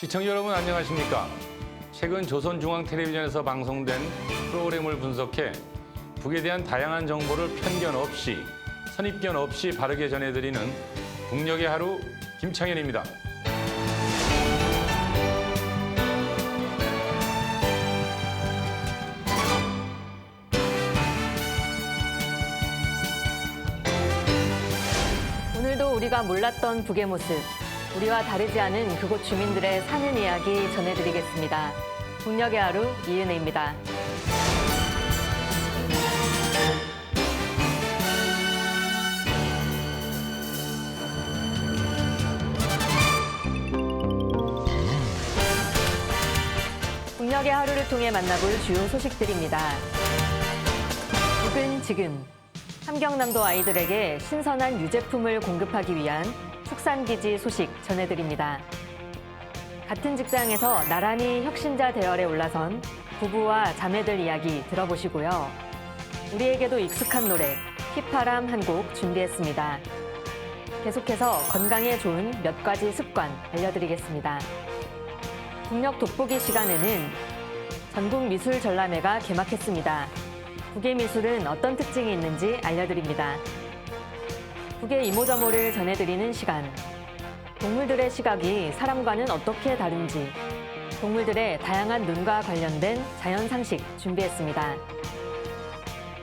시청자 여러분 안녕하십니까? 최근 조선중앙텔레비전에서 방송된 프로그램을 분석해 북에 대한 다양한 정보를 편견 없이, 선입견 없이 바르게 전해드리는 북녘의 하루 김창현입니다. 오늘도 우리가 몰랐던 북의 모습, 우리와 다르지 않은 그곳 주민들의 사는 이야기 전해드리겠습니다. 북녘의 하루 이은혜입니다. 북녘의 하루를 통해 만나볼 주요 소식들입니다. 북은 지금 함경남도 아이들에게 신선한 유제품을 공급하기 위한 축산기지 소식 전해드립니다. 같은 직장에서 나란히 혁신자 대열에 올라선 부부와 자매들 이야기 들어보시고요. 우리에게도 익숙한 노래, 휘파람 한 곡 준비했습니다. 계속해서 건강에 좋은 몇 가지 습관 알려드리겠습니다. 북녘 돋보기 시간에는 전국미술전람회가 개막했습니다. 북의 미술은 어떤 특징이 있는지 알려드립니다. 북의 이모저모를 전해드리는 시간. 동물들의 시각이 사람과는 어떻게 다른지, 동물들의 다양한 눈과 관련된 자연 상식 준비했습니다.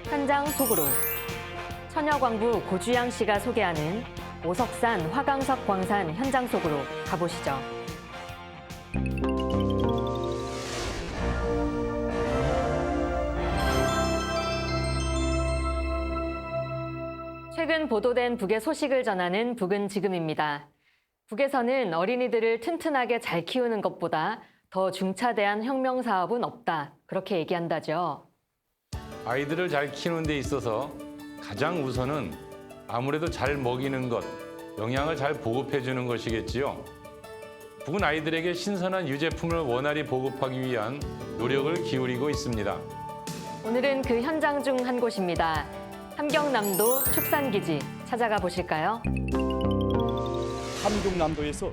현장 속으로 처녀광부 고주양 씨가 소개하는 오석산 화강석 광산 현장 속으로 가보시죠. 최근 보도된 북의 소식을 전하는 북은 지금입니다. 북에서는 어린이들을 튼튼하게 잘 키우는 것보다 더 중차대한 혁명 사업은 없다. 그렇게 얘기한다죠. 아이들을 잘 키우는 데 있어서 가장 우선은 아무래도 잘 먹이는 것, 영양을 잘 보급해 주는 것이겠지요. 북은 아이들에게 신선한 유제품을 원활히 보급하기 위한 노력을 기울이고 있습니다. 오늘은 그 현장 중 한 곳입니다. 함경남도 축산기지 찾아가 보실까요? 함경남도에서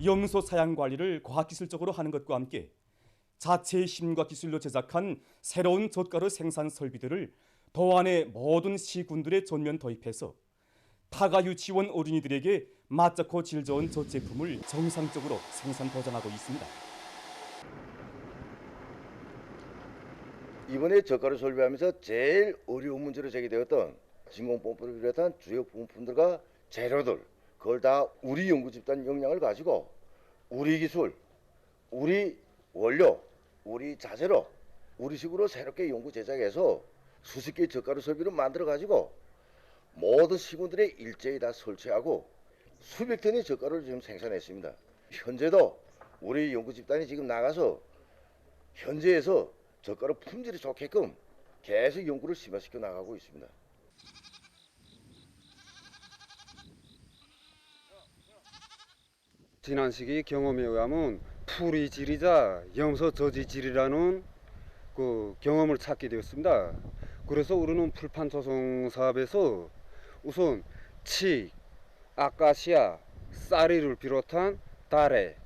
염소 사양 관리를 과학기술적으로 하는 것과 함께 자체의 힘과 기술로 제작한 새로운 젓가루 생산 설비들을 도안의 모든 시군들에 전면 도입해서 타가 유치원 어린이들에게 맛좋고 질 좋은 젖 제품을 정상적으로 생산 보장하고 있습니다. 이번에 젓가루 설비하면서 제일 어려운 문제로 제기되었던 진공펌프를 비롯한 주요 부품들과 재료들, 그걸 다 우리 연구 집단 역량을 가지고 우리 기술, 우리 원료, 우리 자재로 우리식으로 새롭게 연구 제작해서 수십 개의 젓가루 설비를 만들어 가지고 모든 시군들에 일제히 다 설치하고 수백 톤의 젓가루를 지금 생산했습니다. 현재도 우리 연구 집단이 지금 나가서 현재에서 젓가루 품질이 좋게끔 계속 연구를 심화시켜 나가고 있습니다. 지난 시기 경험에 의하면 풀이질이자 염소 저지질이라는 그 경험을 찾게 되었습니다. 그래서 우리는 풀판 조성 사업에서 우선 칡, 아카시아, 쌀이를 비롯한 다래,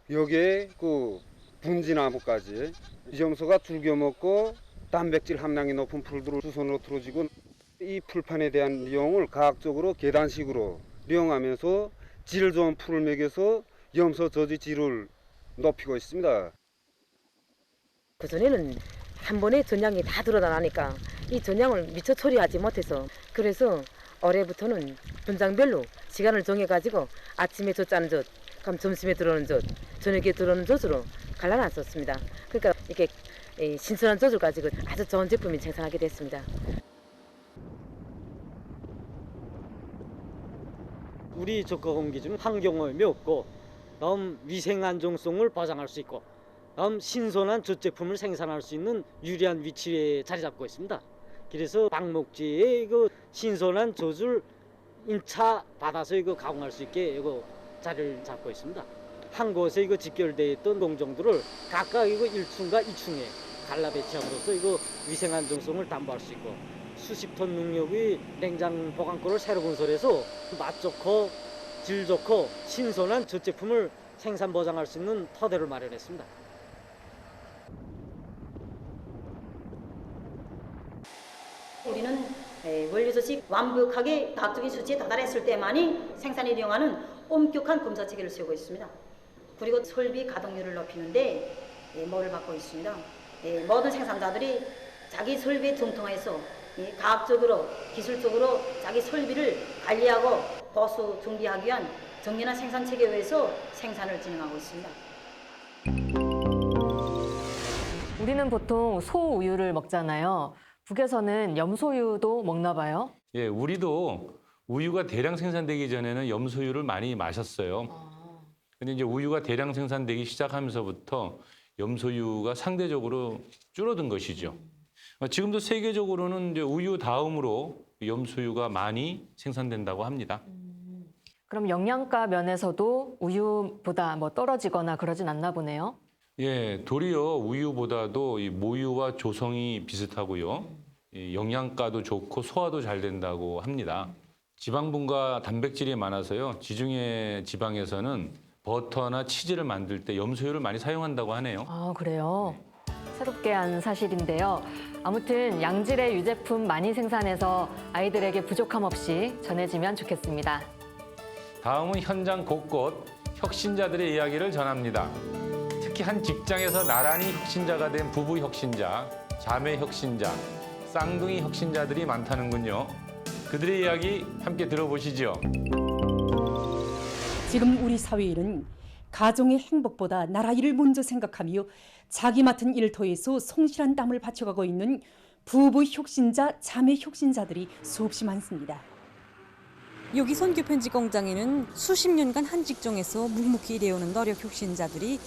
여기에 그 분지나무까지 염소가 즐겨 먹고 단백질 함량이 높은 풀들을 주선으로 틀어지고 이 풀판에 대한 이용을 과학적으로 계단식으로 이용하면서 질 좋은 풀을 먹여서 염소 저지 질을 높이고 있습니다. 그전에는 한 번에 전량이 다 들어나니까 이 전량을 미처 처리하지 못해서 그래서 올해부터는 분장별로 시간을 정해가지고 아침에 젖 짜는 젖, 그럼 점심에 들어오는 젖, 저녁에 들어오는 젖으로 갈라놨었습니다. 그러니까 이렇게 신선한 젖을 가지고 아주 좋은 제품이 생산하게 됐습니다. 우리 젓가공 기준은 환경오염이 없고 다음 위생 안정성을 보장할 수 있고 다음 신선한 젖 제품을 생산할 수 있는 유리한 위치에 자리 잡고 있습니다. 그래서 방목지에 그 신선한 젖을 인차 받아서 이거 가공할 수 있게 이거 자리를 잡고 있습니다. 한 곳에 이거 집결되어 있던 농정들을 각각 이거 1층과 2층에 갈라 배치함으로써 이거 위생 안정성을 담보할 수 있고 수십 톤 능력의 냉장 보관고를 새로 건설해서 맛 좋고 질 좋고 신선한 젖 제품을 생산 보장할 수 있는 터대를 마련했습니다. 우리는 원료소식 완벽하게 과학적인 수치에 도달했을 때만이 생산에 이용하는 엄격한 검사 체계를 세우고 있습니다. 그리고 설비 가동률을 높이는데 목을 받고 있습니다. 모든 생산자들이 자기 설비에 정통해서 과학적으로 기술적으로 자기 설비를 관리하고 보수 정비하기 위한 정연한 생산 체계에 의해서 생산을 진행하고 있습니다. 우리는 보통 소우유를 먹잖아요. 북에서는 염소유도 먹나 봐요. 예, 우리도 우유가 대량 생산되기 전에는 염소유를 많이 마셨어요. 근데 이제 우유가 대량 생산되기 시작하면서부터 염소유가 상대적으로 줄어든 것이죠. 지금도 세계적으로는 이제 우유 다음으로 염소유가 많이 생산된다고 합니다. 그럼 영양가 면에서도 우유보다 떨어지거나 그러진 않나 보네요. 예, 도리어 우유보다도 이 모유와 조성이 비슷하고요. 이 영양가도 좋고 소화도 잘 된다고 합니다. 지방분과 단백질이 많아서요. 지중해 지방에서는 버터나 치즈를 만들 때 염소유를 많이 사용한다고 하네요. 아, 그래요? 새롭게 한 사실인데요. 아무튼 양질의 유제품 많이 생산해서 아이들에게 부족함 없이 전해지면 좋겠습니다. 다음은 현장 곳곳 혁신자들의 이야기를 전합니다. 특히 한 직장에서 나란히 혁신자가 된 부부 혁신자, 자매 혁신자, 쌍둥이 혁신자들이 많다는군요. 그들의 이야기 함께 들어보시죠. 지금 우리 사회에는 가정의 행복보다 나라 일을 먼저 생각하며 자기 맡은 일터에서 성실한 땀을 바쳐가고 있는 부부 혁신자, 자매 혁신자들이 수없이 많습니다. 여기 선교 편지 공장에는 수십 년간 한 직종에서 묵묵히 일해오는 노력 혁신자들이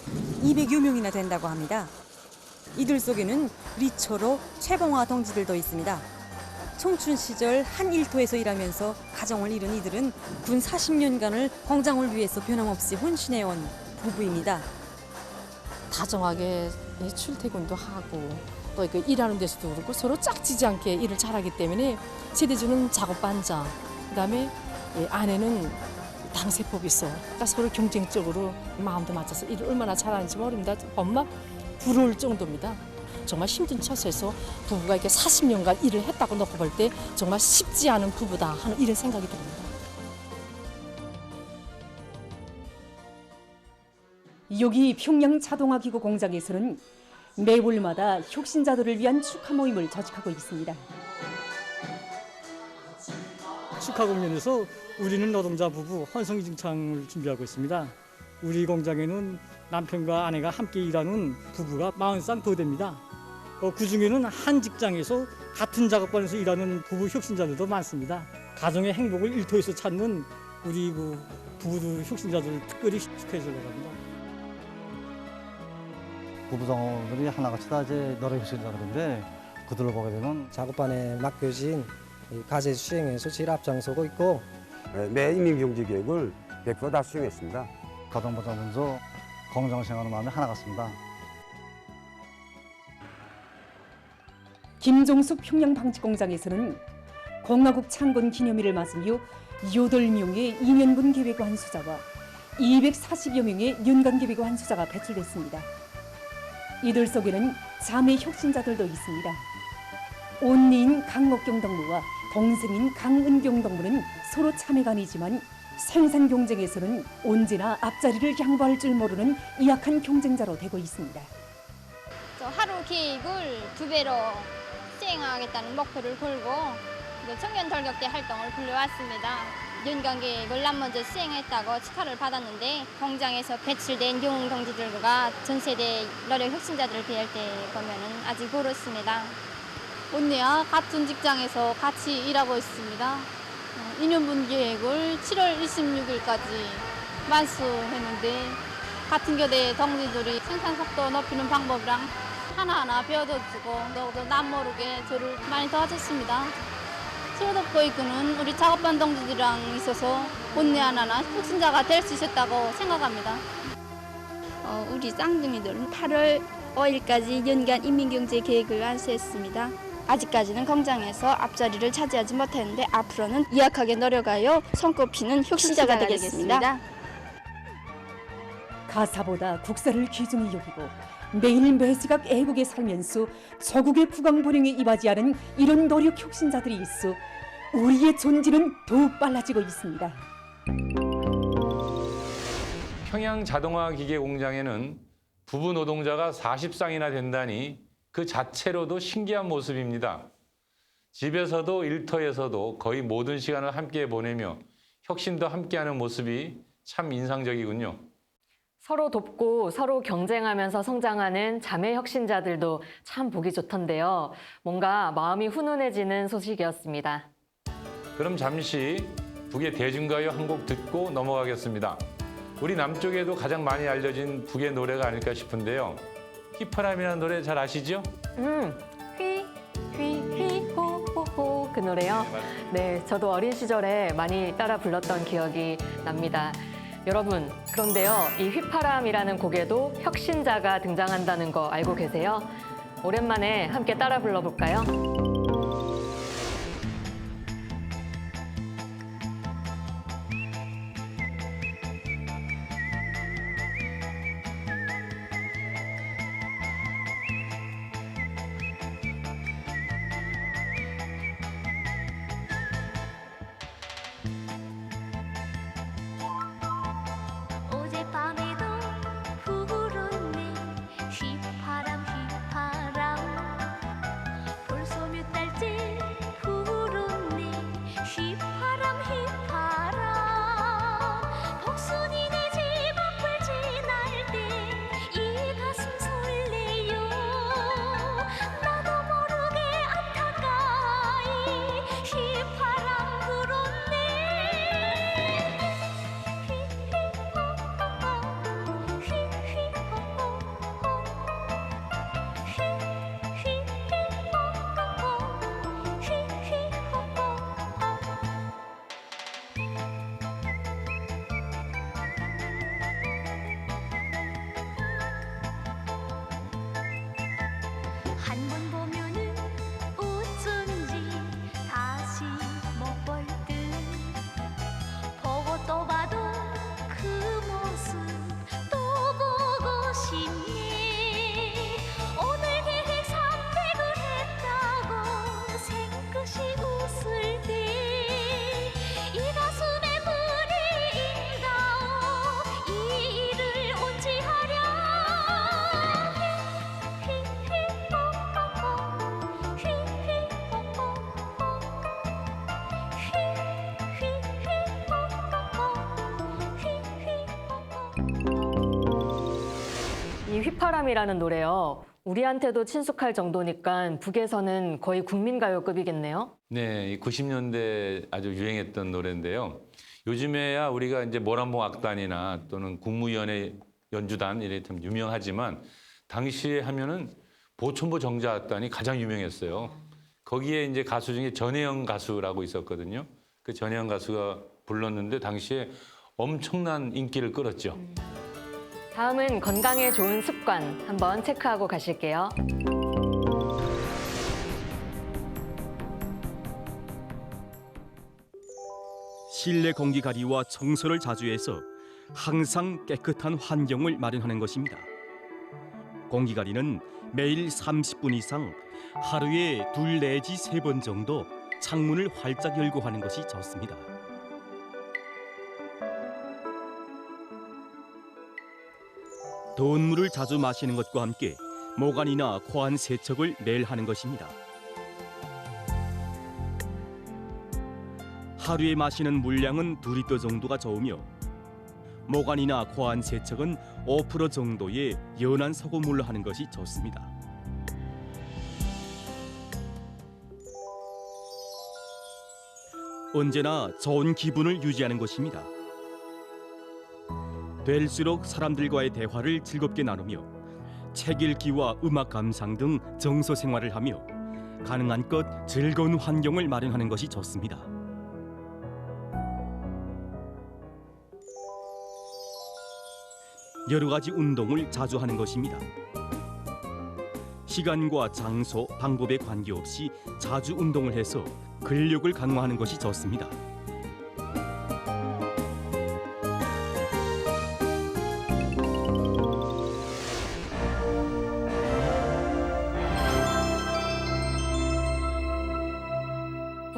200여 명이나 된다고 합니다. 이들 속에는 리처로 최봉화 동지들도 있습니다. 청춘 시절 한 일터에서 일하면서 가정을 이룬 이들은 군 40년간을 공장을 위해서 변함없이 헌신해온 부부입니다. 다정하게 출퇴근도 하고 또 일하는 데서도 그렇고 서로 짝지지 않게 일을 잘하기 때문에 세대주는 작업 반장, 그다음에 아내는 당세법이 있어. 그러니까 서로 경쟁적으로 마음도 맞춰서 일을 얼마나 잘하는지 모릅니다. 엄마 부러울 정도입니다. 정말 힘든 처소에서 부부가 이렇게 40년간 일을 했다고 놓고 볼 때 정말 쉽지 않은 부부다 하는 이런 생각이 듭니다. 여기 평양 자동화기구 공장에서는 매월마다 혁신자들을 위한 축하 모임을 조직하고 있습니다. 축하 공연에서 우리는 노동자 부부 헌성 증창을 준비하고 있습니다. 우리 공장에는 남편과 아내가 함께 일하는 부부가 40쌍 더 됩니다. 그중에는 한 직장에서 같은 작업반에서 일하는 부부 혁신자들도 많습니다. 가정의 행복을 일터에서 찾는 우리 부부 혁신자들을 특별히 축하해 주려고 합니다. 부부정들이 하나같이 다 이제 노력 혁신자들인데 그들을 보게 되면 작업반에 맡겨진 과제 수행에서 제일 앞장서고 있고 매 임민경제 계획을 100% 다 수행했습니다. 가정보다 먼저 공장 생활하는 마음이 하나 같습니다. 김종숙 평양방직공장에서는 공화국 창건 기념일을 맞으며 8명의 2년분 계획 완수자와 240여 명의 연간 계획 완수자가 배출됐습니다. 이들 속에는 자매 혁신자들도 있습니다. 언니인 강옥경 동무와 동생인 강은경 동무는 서로 자매간이지만 생산 경쟁에서는 언제나 앞자리를 양보할 줄 모르는 이악한 경쟁자로 되고 있습니다. 하루 계획을 2배로 시행하겠다는 목표를 걸고 청년 돌격대 활동을 불러왔습니다. 연간 계획을 먼저 시행했다고 축하를 받았는데 공장에서 배출된 영웅 동지들과 전 세대 노력 혁신자들을 비할 때 보면은 아직 그렇습니다. 언니와 같은 직장에서 같이 일하고 있습니다. 2년분 계획을 7월 26일까지 만수했는데 같은 교대 동지들이 생산 속도 높이는 방법이랑 하나하나 배워주고 너도 남 모르게 저를 많이 도와줬습니다. 실업보이구는 우리 작업반 동지들이랑 있어서 언니 하나나 혁신자가 될 수 있었다고 생각합니다. 우리 쌍둥이들은 8월 5일까지 연간 인민경제 계획을 완수했습니다. 아직까지는 공장에서 앞자리를 차지하지 못했는데 앞으로는 이악하게 노력하여 손꼽히는 혁신자가 되겠습니다. 가사보다 국사를 귀중히 여기고 매일 매시각 애국에 살면서 조국의 부강불행에 이바지하는 이런 노력 혁신자들이 있어 우리의 존재는 더욱 빨라지고 있습니다. 평양 자동화 기계 공장에는 부부 노동자가 40쌍이나 된다니 그 자체로도 신기한 모습입니다. 집에서도 일터에서도 거의 모든 시간을 함께 보내며 혁신도 함께하는 모습이 참 인상적이군요. 서로 돕고 서로 경쟁하면서 성장하는 자매 혁신자들도 참 보기 좋던데요. 뭔가 마음이 훈훈해지는 소식이었습니다. 그럼 잠시 북의 대중가요 한 곡 듣고 넘어가겠습니다. 우리 남쪽에도 가장 많이 알려진 북의 노래가 아닐까 싶은데요. 휘파람이라는 노래 잘 아시죠? 호호호 그 노래요? 네, 저도 어린 시절에 많이 따라 불렀던 기억이 납니다. 여러분, 그런데요, 이 휘파람이라는 곡에도 혁신자가 등장한다는 거 알고 계세요? 오랜만에 함께 따라 불러볼까요? 어젯밤에도 불었네 휘파람 휘파람 벌써 몇 달째 불었네 휘파람 휘파람 복순이 내 집 앞을 지날 때 이 가슴 설레요 나도 모르게 안타까이 휘파람 불었네 한 번 보면은 어쩐지 다시 못 볼 듯 보고 또 봐도 그 모습 또 보고 싶네 오늘 계획 300을 했다고 생긋이 웃을 때 이 가슴에 물이 인가오 이 일을 언제 하랴 이 휘파람이라는 노래요. 우리한테도 친숙할 정도니까 북에서는 거의 국민가요급이겠네요. 네, 이 90년대 아주 유행했던 노래인데요. 요즘에야 우리가 이제 모란봉 악단이나 또는 국무위원회 연주단 이래 좀 유명하지만 당시에 하면은 보천보 정자악단이 가장 유명했어요. 거기에 이제 가수 중에 전혜영 가수라고 있었거든요. 그 전혜영 가수가 불렀는데 당시에 엄청난 인기를 끌었죠. 다음은 건강에 좋은 습관 한번 체크하고 가실게요. 실내 공기 관리와 청소를 자주 해서 항상 깨끗한 환경을 마련하는 것입니다. 공기 관리는 매일 30분 이상 하루에 2 내지 3번 정도 창문을 활짝 열고 하는 것이 좋습니다. 더운 물을 자주 마시는 것과 함께 모간이나 코안 세척을 매일 하는 것입니다. 하루에 마시는 물량은 2리터 정도가 좋으며 모간이나 코안 세척은 5% 정도의 연한 소금물로 하는 것이 좋습니다. 언제나 좋은 기분을 유지하는 것입니다. 될수록 사람들과의 대화를 즐겁게 나누며 책 읽기와 음악 감상 등 정서 생활을 하며 가능한 것 즐거운 환경을 마련하는 것이 좋습니다. 여러 가지 운동을 자주 하는 것입니다. 시간과 장소, 방법에 관계없이 자주 운동을 해서 근력을 강화하는 것이 좋습니다.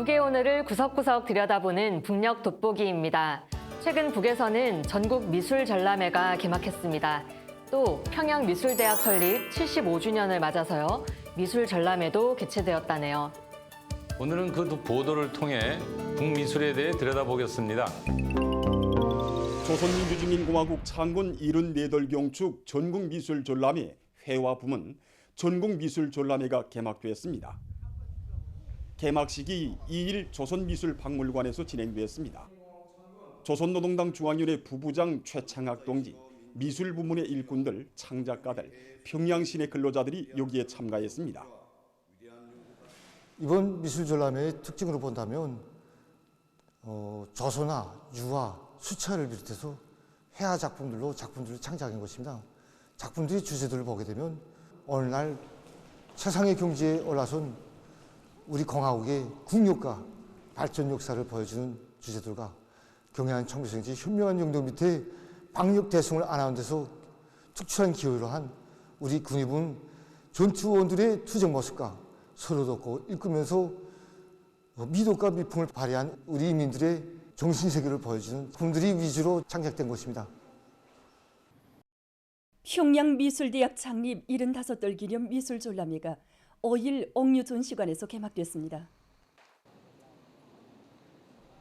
북의 오늘을 구석구석 들여다보는 북녘 돋보기입니다. 최근 북에서는 전국 미술 전람회가 개막했습니다. 또 평양미술대학 설립 75주년을 맞아서요. 미술 전람회도 개최되었다네요. 오늘은 그 보도를 통해 북미술에 대해 들여다보겠습니다. 조선민주주의인공화국 창건 74돌 축 전국미술전람회 회화 부문 전국미술전람회가 개막되었습니다. 개막식이 2일 조선미술박물관에서 진행되었습니다. 조선노동당 중앙위원회 부부장 최창학 동지, 미술 부문의 일꾼들, 창작가들, 평양시내 근로자들이 여기에 참가했습니다. 이번 미술전람회의 특징으로 본다면 조선화, 유화, 수채화를 비롯해서 회화 작품들로 작품들을 창작한 것입니다. 작품들의 주제들을 보게 되면 어느 날 세상의 경지에 올라선 우리 공화국의 국력과 발전 역사를 보여주는 주제들과 경애한 청비성지 현명한 영도 밑에 방역 대승을 안하는 데서 특출한 기여를 한 우리 군의군 전투원들의 투쟁 모습과 서로 돕고 일으면서 미덕과 미풍을 발휘한 우리 인민들의 정신세계를 보여주는 작품들이 위주로 창작된 것입니다. 평양미술대학 창립 75돌 기념 미술전람회가 5일 옥류 전시관에서 개막됐습니다.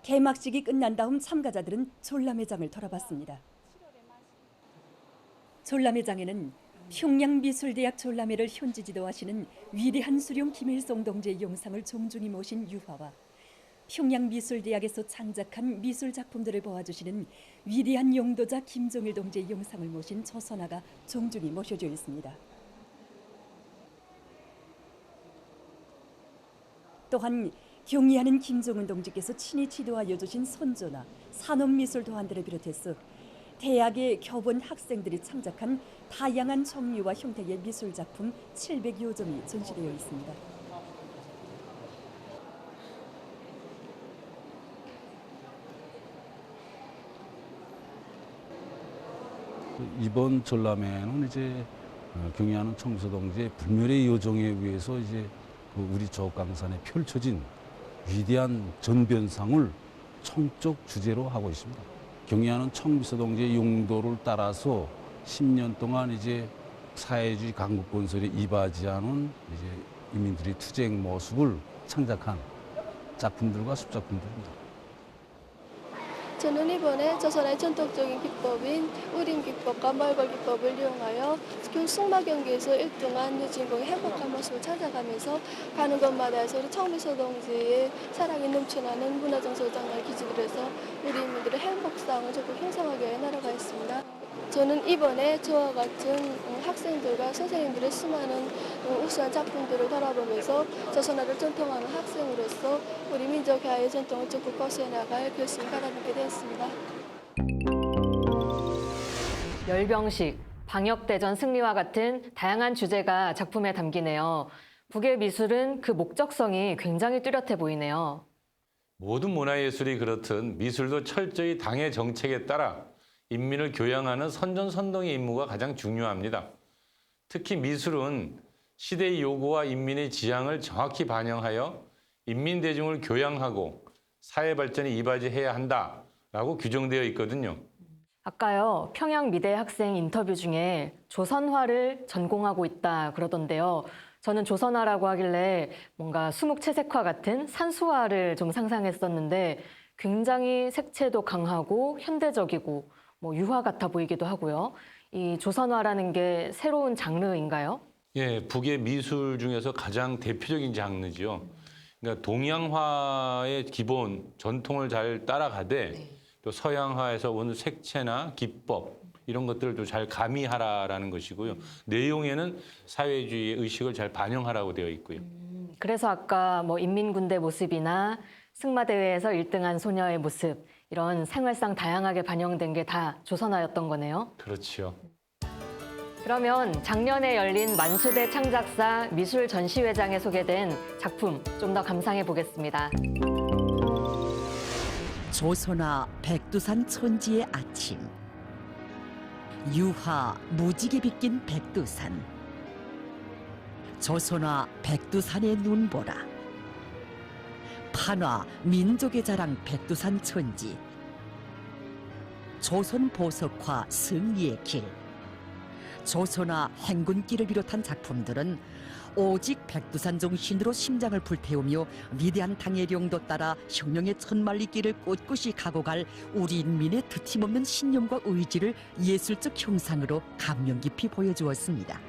개막식이 끝난 다음 참가자들은 전람회장을 돌아봤습니다. 전람회장에는 평양미술대학 전람회를 현지 지도하시는 위대한 수령 김일성 동지의 영상을 정중히 모신 유화와 평양미술대학에서 창작한 미술작품들을 보아주시는 위대한 영도자 김정일 동지의 영상을 모신 조선화가 정중히 모셔져 있습니다. 또한 경의하는 김정은 동지께서 친히 지도하여 주신 선조나 산업미술 도안들을 비롯해서 대학의 교본 학생들이 창작한 다양한 종류와 형태의 미술작품 700여 점이 전시되어 있습니다. 이번 전람회는 이제 경의하는 청서동지의 불멸의 여정에 의해서 이제 우리 저강산에 펼쳐진 위대한 전변상을 청적 주제로 하고 있습니다. 경의하는 청비서동지의 용도를 따라서 10년 동안 이제 사회주의 강국 건설에 이바지하는 이제 인민들의 투쟁 모습을 창작한 작품들과 습작품들입니다. 저는 이번에 조선의 전통적인 기법인 우림 기법과 멀벌 기법을 이용하여 승마 경기에서 1등한 유진공의 행복한 모습을 찾아가면서 가는 곳마다에서 우리 청비서 동지의 사랑이 넘쳐나는 문화정서 장을 기준으로 해서 우리 인민들의 행복상을 적극 형성하기 위해 나아가겠습니다. 저는 이번에 저와 같은 학생들과 선생님들의 수많은 우수한 작품들을 돌아보면서 조선화를 전통하는 학생으로서 우리 민족 회화의 전통을 적극 고수해 나갈 결심을 가다듬게 되었습니다. 열병식, 방역대전 승리와 같은 다양한 주제가 작품에 담기네요. 북의 미술은 그 목적성이 굉장히 뚜렷해 보이네요. 모든 문화예술이 그렇듯 미술도 철저히 당의 정책에 따라 인민을 교양하는 선전선동의 임무가 가장 중요합니다. 특히 미술은 시대의 요구와 인민의 지향을 정확히 반영하여 인민 대중을 교양하고 사회 발전에 이바지해야 한다라고 규정되어 있거든요. 아까요, 평양미대 학생 인터뷰 중에 조선화를 전공하고 있다 그러던데요. 저는 조선화라고 하길래 뭔가 수묵채색화 같은 산수화를 좀 상상했었는데 굉장히 색채도 강하고 현대적이고 유화 같아 보이기도 하고요. 이 조선화라는 게 새로운 장르인가요? 예, 북의 미술 중에서 가장 대표적인 장르지요. 그러니까 동양화의 기본 전통을 잘 따라가되 또 서양화에서 오는 색채나 기법 이런 것들을 잘 가미하라라는 것이고요. 내용에는 사회주의의 의식을 잘 반영하라고 되어 있고요. 그래서 아까 인민군대 모습이나 승마대회에서 1등한 소녀의 모습 이런 생활상 다양하게 반영된 게 다 조선화였던 거네요. 그렇죠. 그러면 작년에 열린 만수대 창작사 미술 전시회장에 소개된 작품 좀 더 감상해 보겠습니다. 조선화 백두산 천지의 아침, 유화 무지개 빗긴 백두산, 조선화 백두산의 눈보라, 판화 민족의 자랑 백두산 천지, 조선 보석화 승리의 길, 조선화 행군길을 비롯한 작품들은 오직 백두산 정신으로 심장을 불태우며 위대한 당해령도 따라 혁명의 천만리길을 꿋꿋이 가고 갈 우리 인민의 드팀없는 신념과 의지를 예술적 형상으로 감명 깊이 보여주었습니다.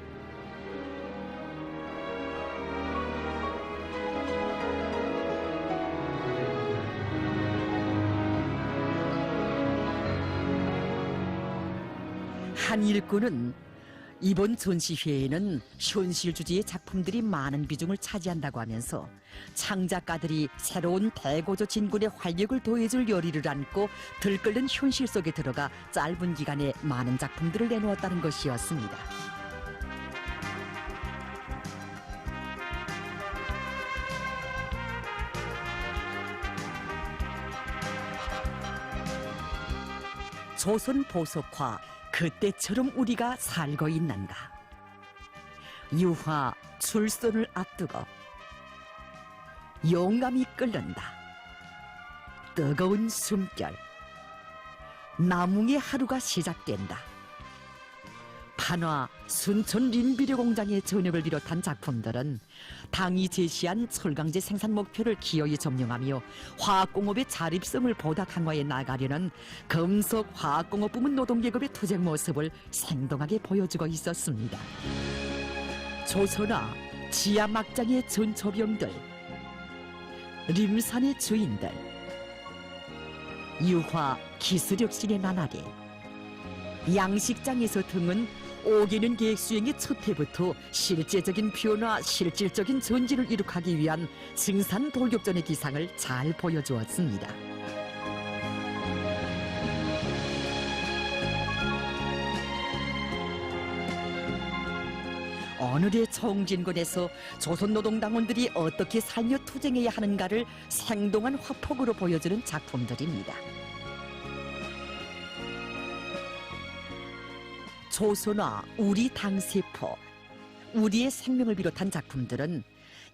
한 일꾼은 이번 전시회에는 현실 주제의 작품들이 많은 비중을 차지한다고 하면서 창작가들이 새로운 대고조 진군의 활력을 더해줄 열의를 안고 들끓는 현실 속에 들어가 짧은 기간에 많은 작품들을 내놓았다는 것이었습니다. 조선 보석화 그때처럼 우리가 살고 있는가. 유화 출손을 앞두고 용감이 끓는다. 뜨거운 숨결. 남웅의 하루가 시작된다. 판화 순천 린비료 공장의 전역을 비롯한 작품들은 당이 제시한 철강제 생산 목표를 기어이 점령하며 화학공업의 자립성을 보다 강화해 나가려는 금속 화학공업 부문 노동계급의 투쟁 모습을 생동하게 보여주고 있었습니다. 조선화 지하막장의 전초병들, 림산의 주인들, 유화 기술혁신의 나날이, 양식장에서 등은 오개는 계획 수행의 첫 해부터 실제적인 변화, 실질적인 전진을 이룩하기 위한 증산 돌격전의 기상을 잘 보여주었습니다. 오늘의 청진군에서 조선노동당원들이 어떻게 살며 투쟁해야 하는가를 생동한 화폭으로 보여주는 작품들입니다. 조선화 우리 당세포, 우리의 생명을 비롯한 작품들은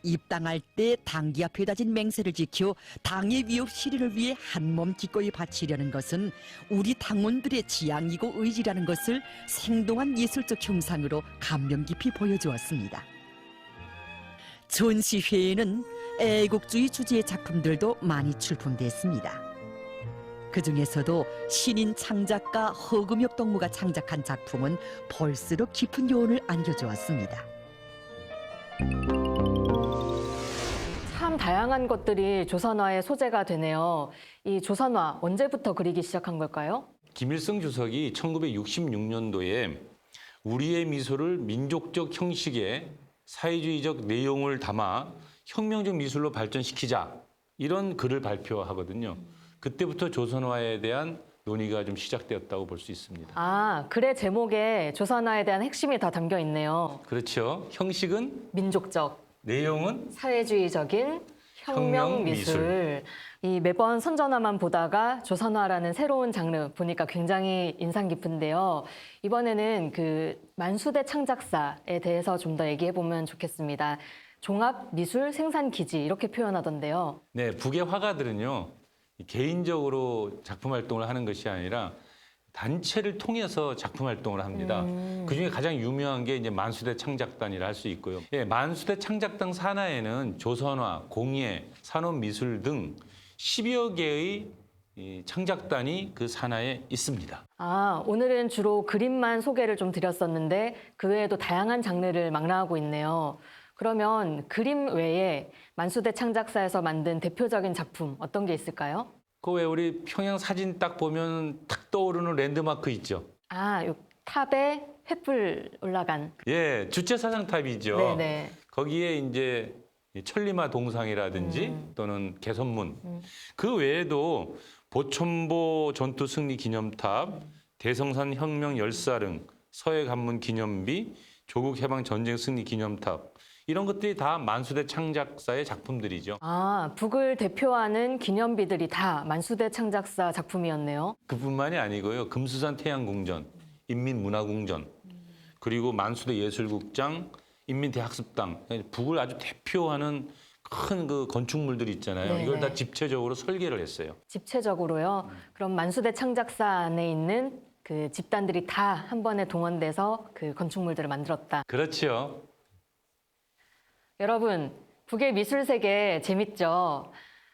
입당할 때 당기 앞에 다진 맹세를 지켜 당의 위협 실현을 위해 한몸 기꺼이 바치려는 것은 우리 당원들의 지향이고 의지라는 것을 생동한 예술적 형상으로 감명 깊이 보여주었습니다. 전시회에는 애국주의 주제의 작품들도 많이 출품됐습니다. 그 중에서도 신인 창작가 허금혁 동무가 창작한 작품은 볼수록 깊은 요원을 안겨주었습니다. 참 다양한 것들이 조선화의 소재가 되네요. 이 조선화 언제부터 그리기 시작한 걸까요? 김일성 주석이 1966년도에 우리의 미소를 민족적 형식의 사회주의적 내용을 담아 혁명적 미술로 발전시키자, 이런 글을 발표하거든요. 그때부터 조선화에 대한 논의가 좀 시작되었다고 볼 수 있습니다. 아, 글의 제목에 조선화에 대한 핵심이 다 담겨 있네요. 그렇죠. 형식은 민족적, 내용은 사회주의적인 혁명 미술. 이 매번 선전화만 보다가 조선화라는 새로운 장르 보니까 굉장히 인상 깊은데요. 이번에는 그 만수대 창작사에 대해서 좀 더 얘기해 보면 좋겠습니다. 종합 미술 생산 기지 이렇게 표현하던데요. 네, 북의 화가들은요, 개인적으로 작품 활동을 하는 것이 아니라 단체를 통해서 작품 활동을 합니다. 그중에 가장 유명한 게 이제 만수대 창작단이라 할 수 있고요. 예, 만수대 창작단 산하에는 조선화, 공예, 산업미술 등 10여 개의 이 창작단이 그 산하에 있습니다. 아, 오늘은 주로 그림만 소개를 좀 드렸었는데 그 외에도 다양한 장르를 망라하고 있네요. 그러면 그림 외에 만수대 창작사에서 만든 대표적인 작품 어떤 게 있을까요? 그 왜 우리 평양 사진 딱 보면 탁 떠오르는 랜드마크 있죠? 아, 요 탑에 횃불 올라간. 예, 주체사상탑이죠. 네네. 거기에 이제 천리마 동상이라든지 또는 개선문. 그 외에도 보천보 전투 승리 기념탑, 대성산 혁명 열사릉, 서해 관문 기념비, 조국 해방 전쟁 승리 기념탑. 이런 것들이 다 만수대 창작사의 작품들이죠. 아, 북을 대표하는 기념비들이 다 만수대 창작사 작품이었네요. 그뿐만이 아니고요. 금수산 태양궁전, 인민문화궁전, 그리고 만수대 예술국장, 인민대학습당, 북을 아주 대표하는 큰 그 건축물들이 있잖아요. 네네. 이걸 다 집체적으로 설계를 했어요. 집체적으로요. 그럼 만수대 창작사 안에 있는 그 집단들이 다 한 번에 동원돼서 그 건축물들을 만들었다. 그렇지요. 여러분, 북의 미술 세계 재밌죠?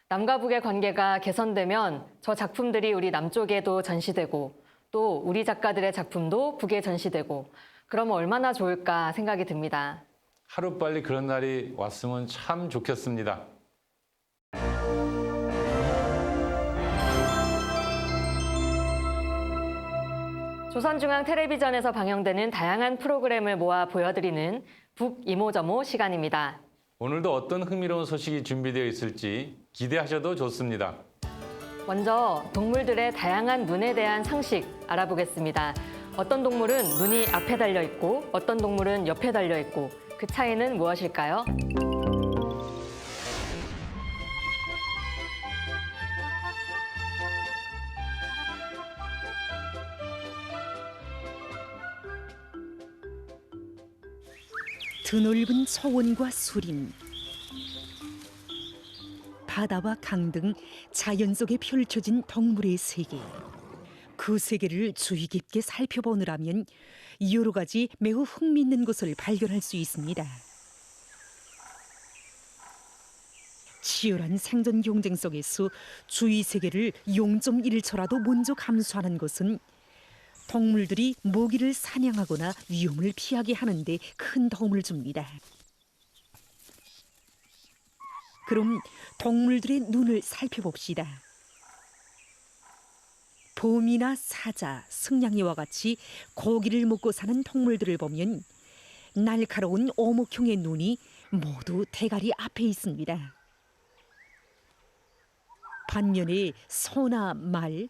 남과 북의 관계가 개선되면 저 작품들이 우리 남쪽에도 전시되고 또 우리 작가들의 작품도 북에 전시되고 그러면 얼마나 좋을까 생각이 듭니다. 하루빨리 그런 날이 왔으면 참 좋겠습니다. 조선중앙 텔레비전에서 방영되는 다양한 프로그램을 모아 보여드리는 북이모저모 시간입니다. 오늘도 어떤 흥미로운 소식이 준비되어 있을지 기대하셔도 좋습니다. 먼저 동물들의 다양한 눈에 대한 상식 알아보겠습니다. 어떤 동물은 눈이 앞에 달려 있고 어떤 동물은 옆에 달려 있고 그 차이는 무엇일까요? 드넓은 초원과 수림, 바다와 강 등 자연 속에 펼쳐진 동물의 세계. 그 세계를 주의 깊게 살펴보느라면 여러 가지 매우 흥미있는 것을 발견할 수 있습니다. 치열한 생존 경쟁 속에서 주위 세계를 0.1초라도 먼저 감수하는 것은 동물들이 먹이를 사냥하거나 위험을 피하게 하는 데 큰 도움을 줍니다. 그럼 동물들의 눈을 살펴봅시다. 봄이나 사자, 승냥이와 같이 고기를 먹고 사는 동물들을 보면 날카로운 오목형의 눈이 모두 대가리 앞에 있습니다. 반면에 소나 말,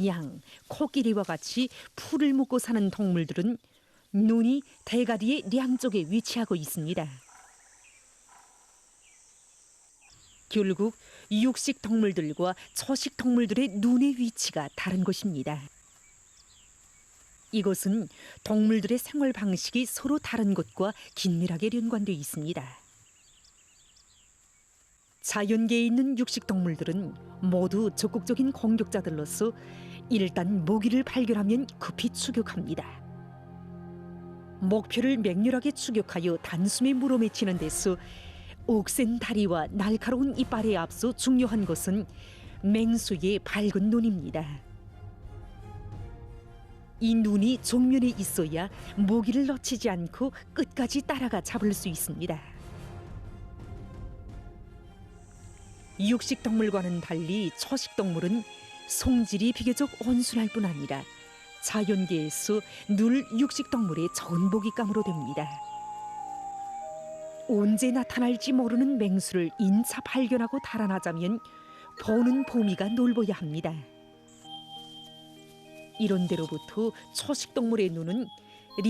양, 코끼리와 같이 풀을 먹고 사는 동물들은 눈이 대가리의 양쪽에 위치하고 있습니다. 결국 육식 동물들과 초식 동물들의 눈의 위치가 다른 것입니다. 이것은 동물들의 생활 방식이 서로 다른 것과 긴밀하게 연관되어 있습니다. 자연계에 있는 육식 동물들은 모두 적극적인 공격자들로서 일단 먹이를 발견하면 급히 추격합니다. 목표를 맹렬하게 추격하여 단숨에 물어맺히는 데서 억센 다리와 날카로운 이빨에 앞서 중요한 것은 맹수의 밝은 눈입니다. 이 눈이 정면에 있어야 먹이를 놓치지 않고 끝까지 따라가 잡을 수 있습니다. 육식 동물과는 달리 초식 동물은 성질이 비교적 온순할 뿐 아니라 자연계에서 늘 육식 동물의 전복이감으로 됩니다. 언제 나타날지 모르는 맹수를 인차 발견하고 달아나자면 보는 범위가 넓어야 합니다. 이런 데로부터 초식 동물의 눈은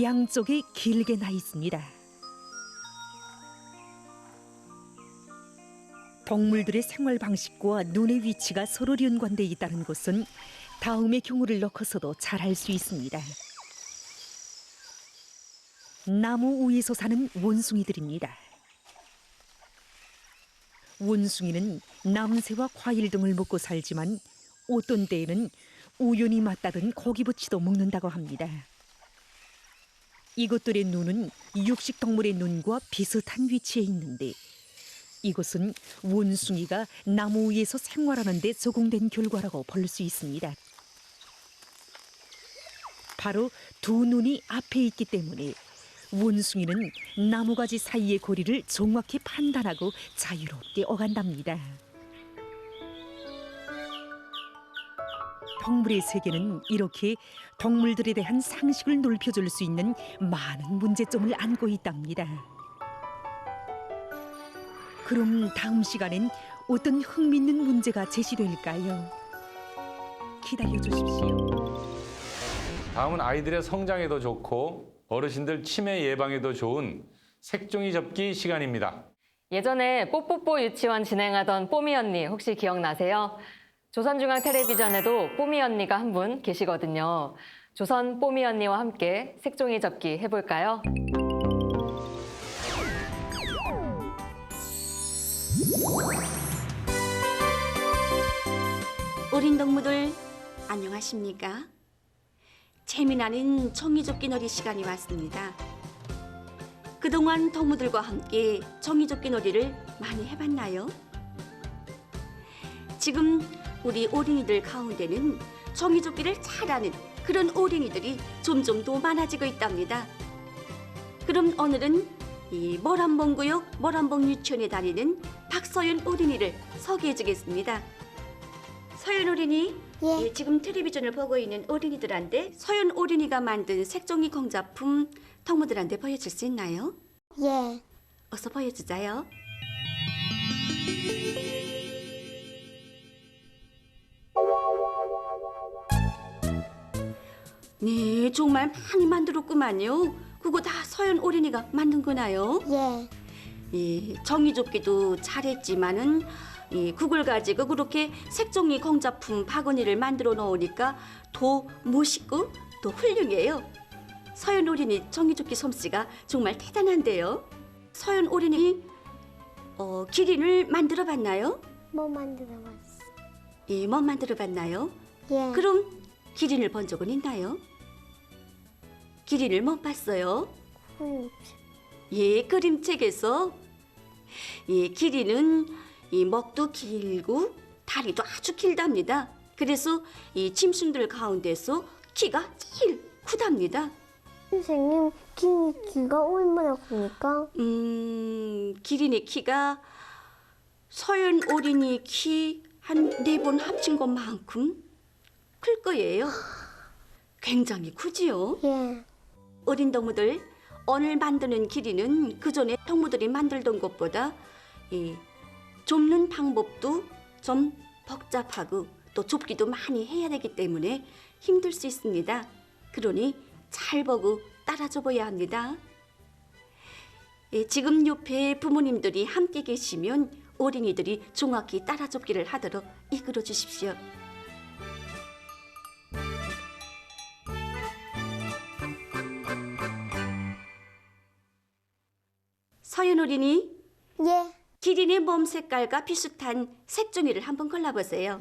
양쪽에 길게 나 있습니다. 동물들의 생활 방식과 눈의 위치가 서로 연관되어 있다는 것은 다음의 경우를 넣고서도 잘 알 수 있습니다. 나무 위에서 사는 원숭이들입니다. 원숭이는 남새와 과일 등을 먹고 살지만 어떤 때에는 우연히 맞다든 고기부치도 먹는다고 합니다. 이것들의 눈은 육식 동물의 눈과 비슷한 위치에 있는데 이것은 원숭이가 나무 위에서 생활하는 데 적용된 결과라고 볼 수 있습니다. 바로 두 눈이 앞에 있기 때문에 원숭이는 나무가지 사이의 거리를 정확히 판단하고 자유롭게 오간답니다. 동물의 세계는 이렇게 동물들에 대한 상식을 넓혀줄 수 있는 많은 문제점을 안고 있답니다. 그럼 다음 시간엔 어떤 흥미있는 문제가 제시될까요? 기다려주십시오. 다음은 아이들의 성장에도 좋고 어르신들 치매 예방에도 좋은 색종이 접기 시간입니다. 예전에 뽀뽀뽀 유치원 진행하던 뽀미 언니 혹시 기억나세요? 조선중앙 텔레비전에도 뽀미 언니가 한 분 계시거든요. 조선 뽀미 언니와 함께 색종이 접기 해볼까요? 어린 동무들 안녕하십니까? 재미나는 종이접기 놀이 시간이 왔습니다. 그동안 동무들과 함께 종이접기 놀이를 많이 해봤나요? 지금 우리 어린이들 가운데는 종이접기를 잘하는 그런 어린이들이 점점 더 많아지고 있답니다. 그럼 오늘은 이 모란봉구역 모란봉 유치원에 다니는 박서연 어린이를 소개해 주겠습니다. 서연 어린이, 예, 지금 텔레비전을 보고 있는 어린이들한테 서연 어린이가 만든 색종이 공작품 동무들한테 보여줄 수 있나요? 예. 어서 보여주자요. 네, 정말 많이 만들었구만요. 그거 다 서연 어린이가 만든 거나요? 예. 종이접기도 잘했지만은 그걸 가지고 그렇게 색종이 공작품 바구니를 만들어 놓으니까 더 멋있고 더 훌륭해요. 서연 어린이 종이접기 솜씨가 정말 대단한데요. 서연 어린이 기린을 만들어 봤나요? 뭐 만들어봤어? 뭐 만들어 봤나요? 예. 그럼 기린을 본 적은 있나요? 기린을 못 봤어요? 그림책에서 기린은 목도 길고 다리도 아주 길답니다. 그래서 이 짐승들 가운데서 키가 제일 크답니다. 선생님, 키가 얼마나 큽니까? 기린의 키가 서연 어린이 키 한 4번 합친 것만큼 클 거예요. 굉장히 크지요? 예. 어린 동무들, 오늘 만드는 기린은 그전에 동무들이 만들던 것보다 좁는 방법도 좀 복잡하고 또 좁기도 많이 해야 되기 때문에 힘들 수 있습니다. 그러니 잘 보고 따라줘 봐야 합니다. 지금 옆에 부모님들이 함께 계시면 어린이들이 정확히 따라접기를 하도록 이끌어 주십시오. 서연 어린이, 예. 기린의 몸 색깔과 비슷한 색종이를 한번 골라보세요.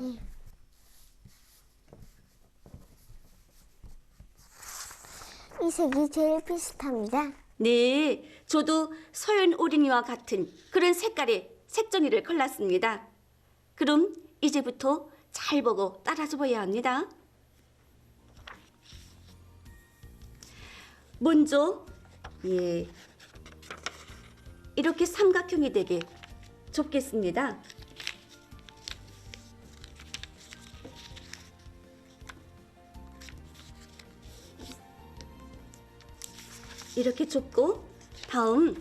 이 색이 제일 비슷합니다. 네, 저도 서연 어린이와 같은 그런 색깔의 색종이를 골랐습니다. 그럼 이제부터 잘 보고 따라줘 봐야 합니다. 먼저 이렇게 삼각형이 되게 좁겠습니다. 이렇게 좁고 다음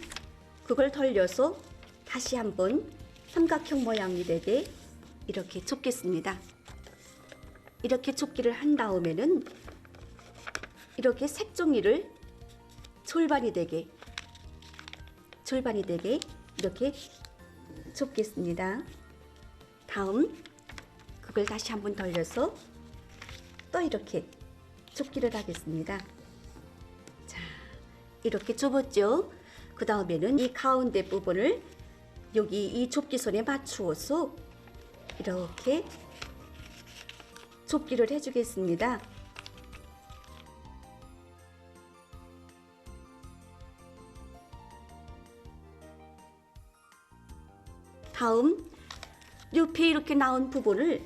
그걸 돌려서 다시 한번 삼각형 모양이 되게 이렇게 좁겠습니다. 이렇게 좁기를 한 다음에는 이렇게 색종이를 절반이 되게 이렇게 좁겠습니다. 다음 그걸 다시 한번 돌려서 또 이렇게 좁기를 하겠습니다. 자, 이렇게 좁았죠? 그 다음에는 이 가운데 부분을 여기 이 좁기선에 맞추어서 이렇게 좁기를 해주겠습니다. 다음 옆에 이렇게 나온 부분을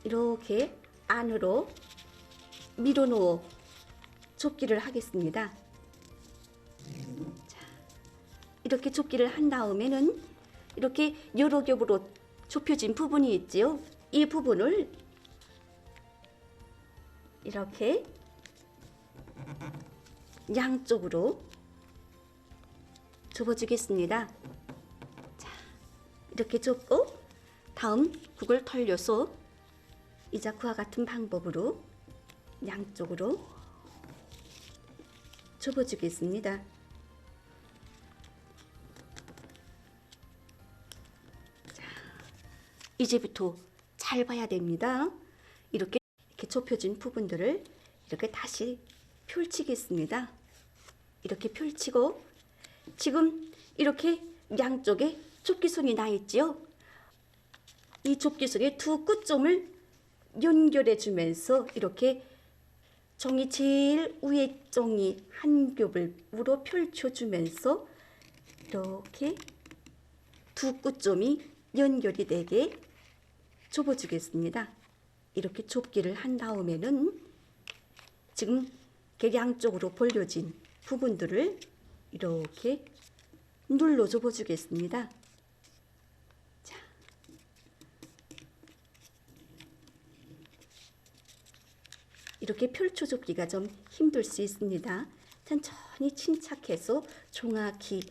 이렇게 안으로 밀어넣어 좁기를 하겠습니다. 자, 이렇게 좁기를 한 다음에는 이렇게 여러 겹으로 좁혀진 부분이 있지요. 이 부분을 이렇게 양쪽으로 좁아주겠습니다. 자, 이렇게 좁고 다음 그걸 털려서 이자 그와 같은 방법으로 양쪽으로 좁아주겠습니다. 자, 이제부터 잘 봐야 됩니다. 이렇게 좁혀진 부분들을 이렇게 다시 펼치겠습니다. 이렇게 펼치고 지금 이렇게 양쪽에 좁기선이 나 있지요. 이 좁기선의 두 끝점을 연결해 주면서 이렇게 종이 제일 위에 종이 한 겹을 우로 펼쳐주면서 이렇게 두 끝점이 연결이 되게 접어주겠습니다. 이렇게 좁기를 한 다음에는 지금 양쪽으로 벌려진 부분들을 이렇게 눌러 접어주겠습니다. 자, 이렇게 펼쳐 접기가 좀 힘들 수 있습니다. 천천히 침착해서 정확히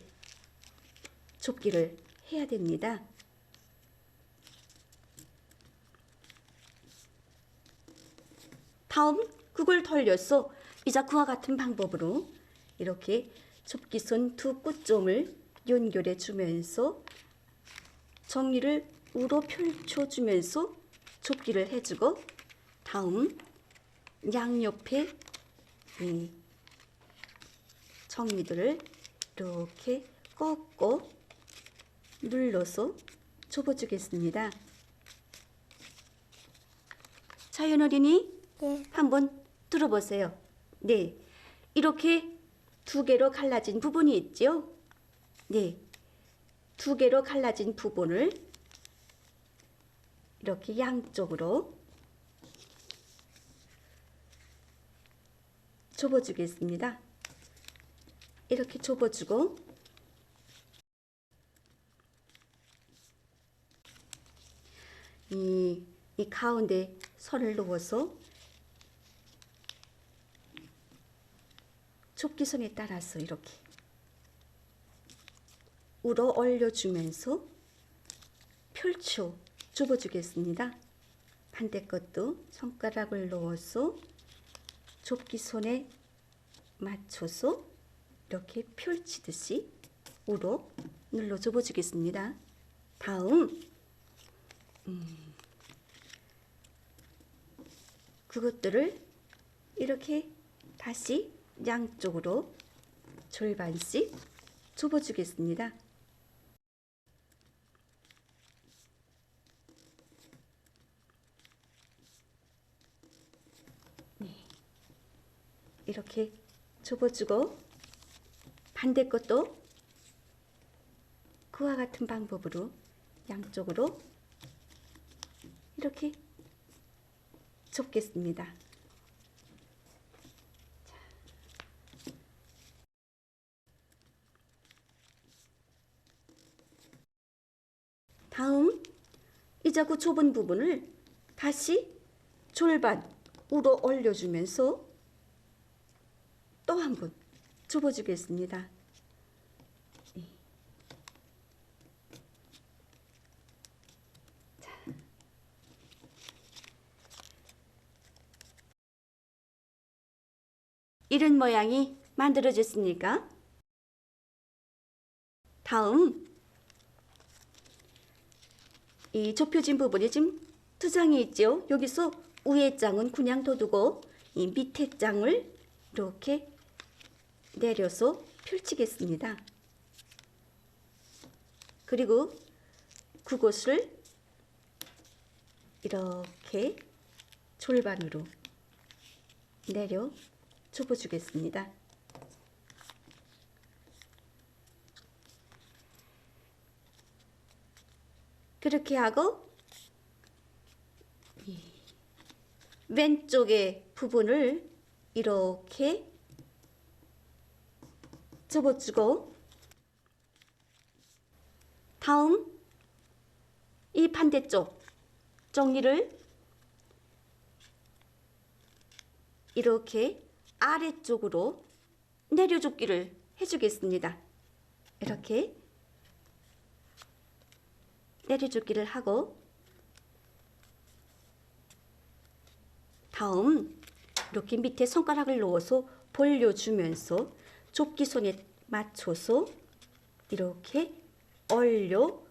접기를 해야 됩니다. 다음 그걸 돌려서 이제 그와 같은 방법으로 이렇게 접기선 두 끝점을 연결해 주면서 정리를 우로 펼쳐주면서 접기를 해주고 다음 양옆에 이 정리들을 이렇게 꺾고 눌러서 접어주겠습니다. 차연 어린이 한번 들어보세요. 네, 이렇게 두 개로 갈라진 부분이 있죠. 네, 두 개로 갈라진 부분을 이렇게 양쪽으로 접어주겠습니다. 이렇게 접어주고 이 가운데 선을 넣어서 좁기선에 따라서 이렇게 우러 올려주면서 펼쳐 접어주겠습니다. 반대 것도 손가락을 넣어서 좁기선에 맞춰서 이렇게 펼치듯이 우러 눌러 접어주겠습니다. 다음 그것들을 이렇게 다시 양쪽으로 절반씩 접어주겠습니다. 네, 이렇게 접어주고 반대 것도 그와 같은 방법으로 양쪽으로 이렇게 접겠습니다. 다음 이제 그 좁은 부분을 다시 절반 우러 올려주면서 또 한 번 접어주겠습니다. 이런 모양이 만들어졌습니까? 다음 이 좁혀진 부분이 지금 두 장이 있죠. 여기서 위에 장은 그냥 둬두고 이 밑에 장을 이렇게 내려서 펼치겠습니다. 그리고 그곳을 이렇게 절반으로 내려 접어주겠습니다. 그렇게 하고 왼쪽의 부분을 이렇게 접어주고 다음 이 반대쪽 정리를 이렇게 아래쪽으로 내려줬기를 해주겠습니다. 이렇게 내려줬기를 하고 다음 이렇게 밑에 손가락을 넣어서 벌려주면서 좁기선에 맞춰서 이렇게 올려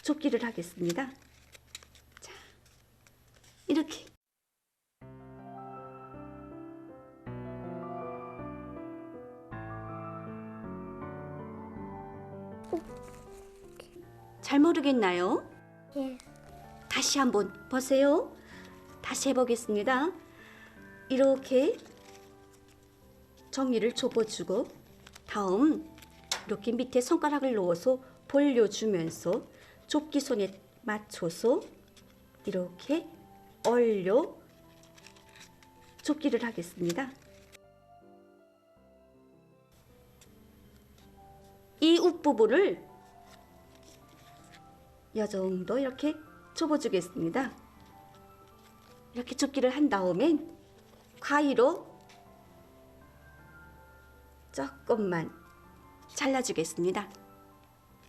좁기를 하겠습니다. 자, 이렇게 잘 모르겠나요? 예. 다시 한번 보세요. 다시 해보겠습니다. 이렇게 종이를 접어주고 다음 이렇게 밑에 손가락을 넣어서 벌려주면서 좁기 손에 맞춰서 이렇게 얼려 좁기를 하겠습니다. 이 윗부분을 이 정도 이렇게 접어주겠습니다. 이렇게 좁기를 한 다음엔 가위로 조금만 잘라주겠습니다.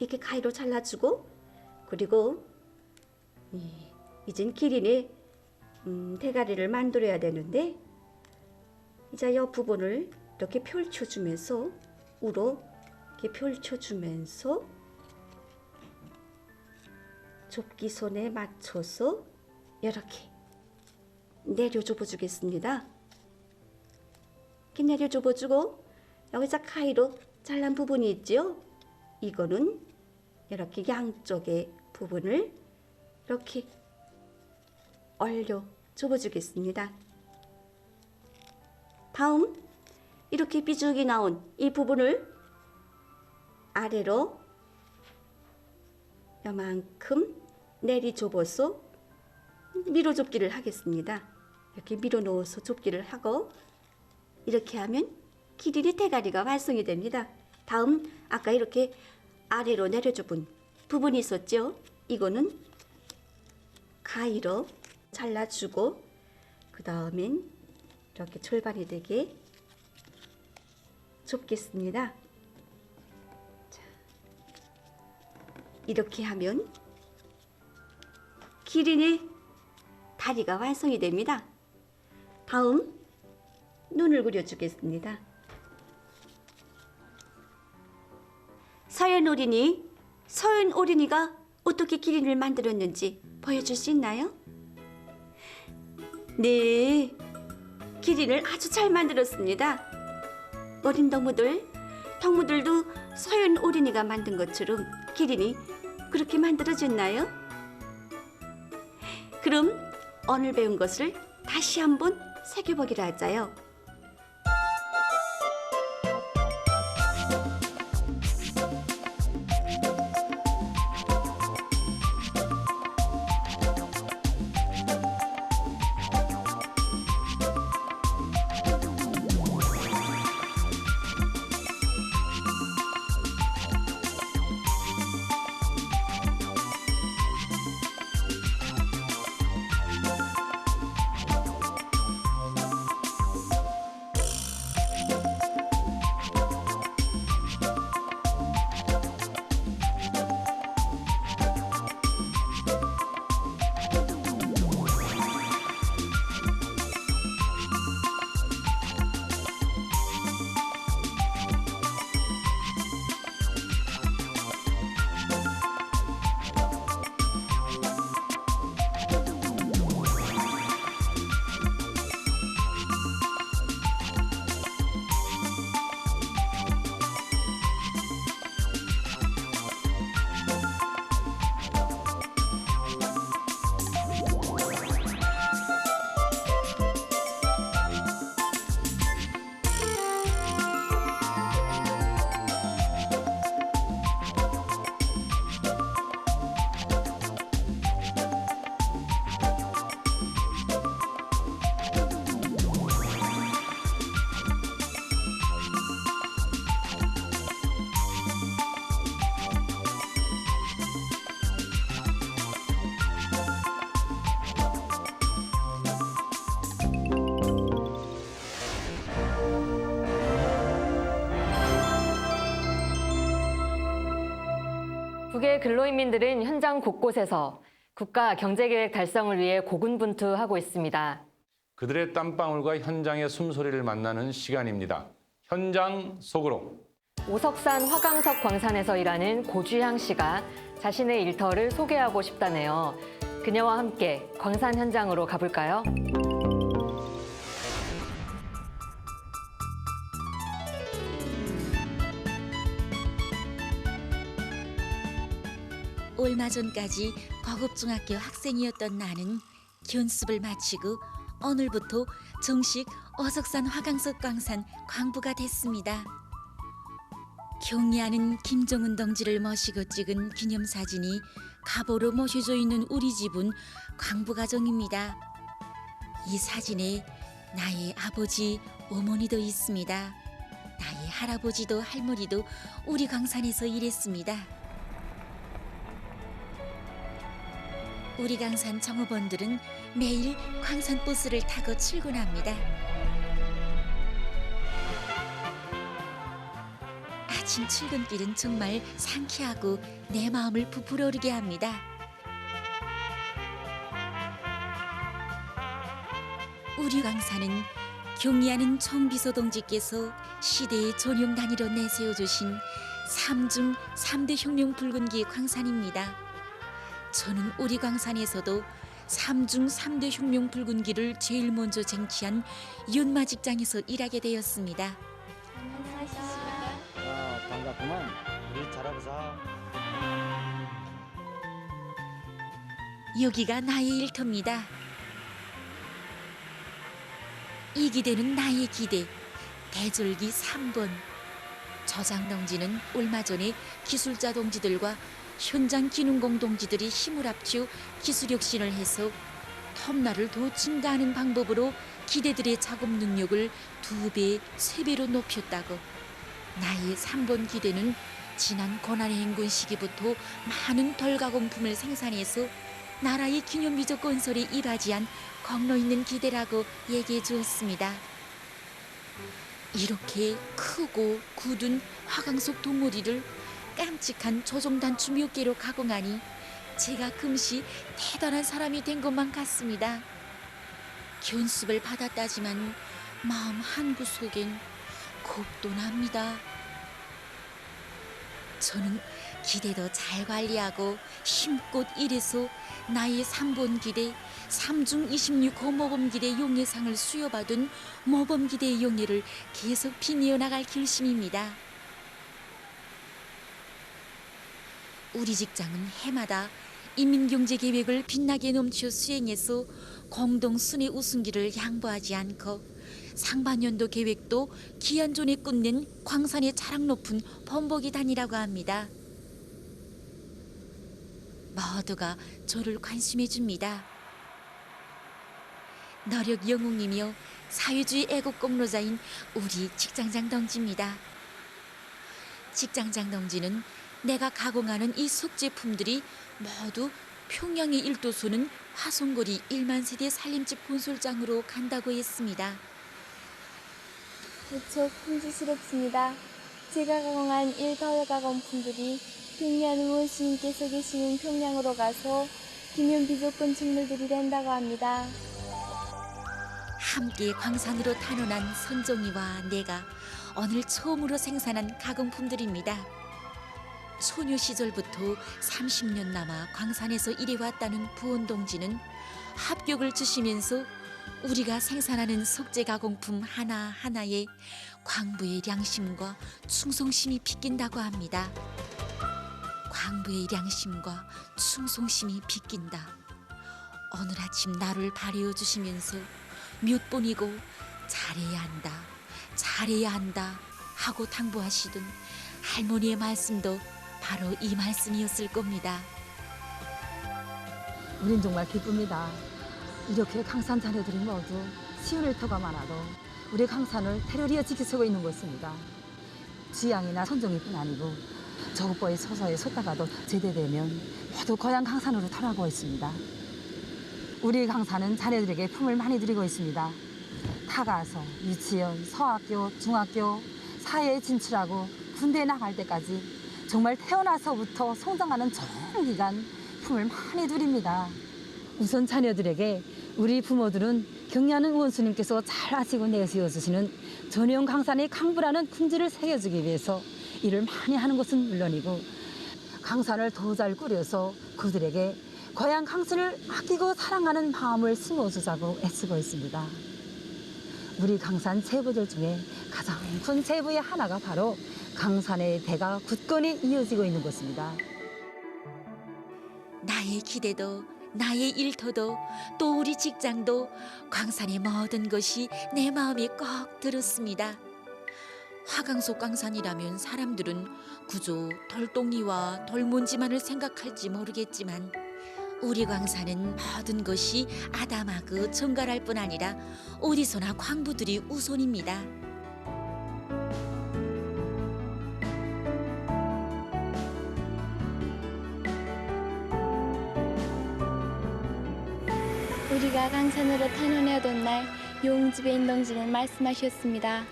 이렇게 가위로 잘라주고 그리고 이젠 기린의 대가리를 만들어야 되는데 이제 이 부분을 이렇게 펼쳐주면서 우로 이렇게 펼쳐주면서 좁기 손에 맞춰서 이렇게 내려 접어주겠습니다. 이렇게 내려 접어주고 여기서 가위로 잘란 부분이 있죠? 이거는 이렇게 양쪽의 부분을 이렇게 얼려 접어주겠습니다. 다음 이렇게 비죽이 나온 이 부분을 아래로 요만큼 내리 접어서 밀어 좁기를 하겠습니다. 이렇게 밀어 넣어서 좁기를 하고 이렇게 하면 기린의 대가리가 완성이 됩니다. 다음 아까 이렇게 아래로 내려접은 부분이 있었죠? 이거는 가위로 잘라주고 그 다음엔 이렇게 절반이 되게 좁겠습니다. 자, 이렇게 하면 기린의 다리가 완성이 됩니다. 다음 눈을 그려주겠습니다. 서연 어린이가 어떻게 기린을 만들었는지 보여줄 수 있나요? 네, 기린을 아주 잘 만들었습니다. 어린 동무들도 서연 어린이가 만든 것처럼 기린이 그렇게 만들어졌나요? 그럼 오늘 배운 것을 다시 한번 새겨보기로 하자요. 북의 근로인민들은 현장 곳곳에서 국가 경제계획 달성을 위해 고군분투하고 있습니다. 그들의 땀방울과 현장의 숨소리를 만나는 시간입니다. 현장 속으로. 오석산 화강석 광산에서 일하는 고주향 씨가 자신의 일터를 소개하고 싶다네요. 그녀와 함께 광산 현장으로 가볼까요? 얼마 전까지 거급중학교 학생이었던 나는 견습을 마치고 오늘부터 정식 어석산 화강석 광산 광부가 됐습니다. 경리하는 김정은 동지를 모시고 찍은 기념사진이 가보로 모셔져 있는 우리 집은 광부가정입니다. 이 사진에 나의 아버지, 어머니도 있습니다. 나의 할아버지도 할머니도 우리 광산에서 일했습니다. 우리 광산 정업원들은 매일 광산버스를 타고 출근합니다. 아침 출근길은 정말 상쾌하고 내 마음을 부풀어 오르게 합니다. 우리 광산은 경리하는 총비서 동지께서 시대의 전용 단위로 내세워주신 3중 3대 혁명 붉은기 광산입니다. 저는 우리 광산에서도 3중 3대 혁명 붉은기를 제일 먼저 쟁취한 연마 직장에서 일하게 되었습니다. 반갑구만. 우리 잘해보자. 여기가 나의 일터입니다. 이 기대는 나의 기대. 대졸기 3번. 저장 동지는 얼마 전에 기술자 동지들과 현장 기능공 동지들이 힘을 합쳐 기술혁신을 해서 톱날을 더 증가하는 방법으로 기대들의 작업 능력을 2배, 3배로 높였다고. 나의 3번 기대는 지난 고난의 행군 시기부터 많은 덜가공품을 생산해서 나라의 기념비적 건설에 이바지한 공로 있는 기대라고 얘기해 주었습니다. 이렇게 크고 굳은 화강석 덩어리를 깜찍한 조종단추 몇 개로 가공하니 제가 금시 대단한 사람이 된 것만 같습니다. 견습을 받았다지만 마음 한구석엔 겁도 납니다. 저는 기대도 잘 관리하고 힘껏 일해서 나의 3번 기대, 3중 26호 모범기대 용예상을 수여받은 모범기대의 용예를 계속 빛내어 나갈 결심입니다. 우리 직장은 해마다 인민경제계획을 빛나게 넘쳐 수행해서 공동 순회 우승기를 양보하지 않고 상반년도 계획도 기한 전에 끝낸 광산의 자랑 높은 범벅이단이라고 합니다. 모두가 저를 관심해 줍니다. 노력 영웅이며 사회주의 애국 공로자인 우리 직장장 동지입니다. 직장장 동지는 내가 가공하는 이 석제품들이 모두 평양의 일도소는 화성거리 1만 세대 살림집 건설장으로 간다고 했습니다. 무척 풍지스럽습니다. 제가 가공한 1덜 가공품들이 평양 의원수님께서 계시는 평양으로 가서 기념비적 건축물들이 된다고 합니다. 함께 광산으로 탄원한 선종이와 내가 오늘 처음으로 생산한 가공품들입니다. 소녀 시절부터 30년 남아 광산에서 일해왔다는 부원동지는 합격을 주시면서 우리가 생산하는 석재 가공품 하나하나에 광부의 양심과 충성심이 빗긴다고 합니다. 광부의 양심과 충성심이 빗긴다. 오늘 아침 나를 발휘어 주시면서 몇 번이고 잘해야 한다, 잘해야 한다 하고 당부하시던 할머니의 말씀도 바로 이 말씀이었을 겁니다. 우린 정말 기쁩니다. 이렇게 강산 자녀들이 모두 쉬운 일터가 많아도 우리 강산을 테러리어 지키고 있는 것입니다. 지양이나 선종이뿐 아니고 저국보의 소서에 솟다가도 제대되면 모두 고향 강산으로 돌아가고 있습니다. 우리 강산은 자녀들에게 품을 많이 드리고 있습니다. 타가서 유치원, 서학교, 중학교, 사회에 진출하고 군대에 나갈 때까지 정말 태어나서부터 성장하는 장기간 품을 많이 드립니다. 우선 자녀들에게 우리 부모들은 경리하는 원수님께서 잘 아시고 내세워 주시는 전용 강산의 강부라는 군지를 새겨주기 위해서 일을 많이 하는 것은 물론이고 강산을 더 잘 꾸려서 그들에게 고향 강산을 아끼고 사랑하는 마음을 심어주자고 애쓰고 있습니다. 우리 강산 제부들 중에 가장 큰 제부의 하나가 바로 강산의 대가 굳건히 이어지고 있는 것입니다. 나의 기대도 나의 일터도 또 우리 직장도 광산의 모든 것이 내 마음에 꼭 들었습니다. 화강속 광산이라면 사람들은 그저 돌덩이와 돌먼지만을 생각할지 모르겠지만 우리 광산은 모든 것이 아담하고 정갈할 뿐 아니라 어디서나 광부들이 우선입니다. 우리가 강산으로 탄원해오던 날 용집의 인동지는 말씀하셨습니다.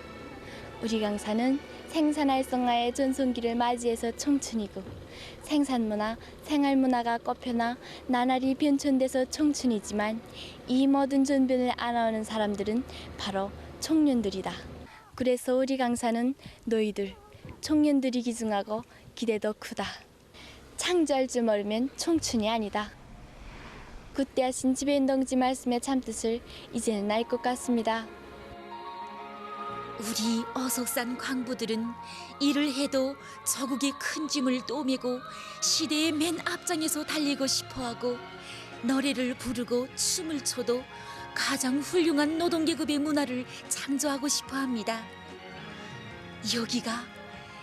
우리 강산은 생산활성화의 전성기를 맞이해서 청춘이고 생산문화, 생활문화가 꼽혀나 나날이 변천돼서 청춘이지만 이 모든 전변을 안아오는 사람들은 바로 청년들이다. 그래서 우리 강산은 너희들, 청년들이 기증하고 기대도 크다. 창조할 줄 모르면 청춘이 아니다. 그때 하신 지배인동지 말씀의 참뜻을 이제는 알 것 같습니다. 우리 어석산 광부들은 일을 해도 저국의 큰 짐을 떠매고 시대의 맨 앞장에서 달리고 싶어하고 노래를 부르고 춤을 춰도 가장 훌륭한 노동계급의 문화를 창조하고 싶어합니다. 여기가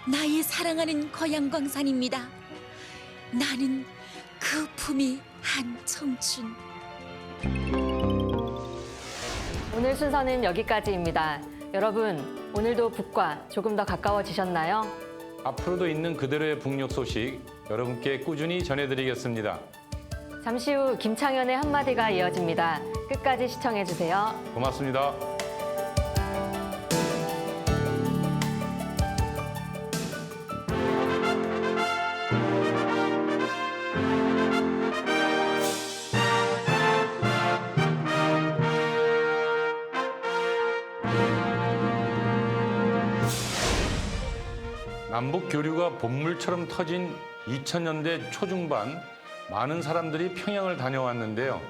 나의 사랑하는 고향 광산입니다. 나는 그 품이 한 청춘. 오늘 순서는 여기까지입니다. 여러분, 오늘도 북과 조금 더 가까워지셨나요? 앞으로도 있는 그대로의 북녘 소식 여러분께 꾸준히 전해드리겠습니다. 잠시 후 김창현의 한마디가 이어집니다. 끝까지 시청해주세요. 고맙습니다. 남북 교류가 본물처럼 터진 2000년대 초중반 많은 사람들이 평양을 다녀왔는데요.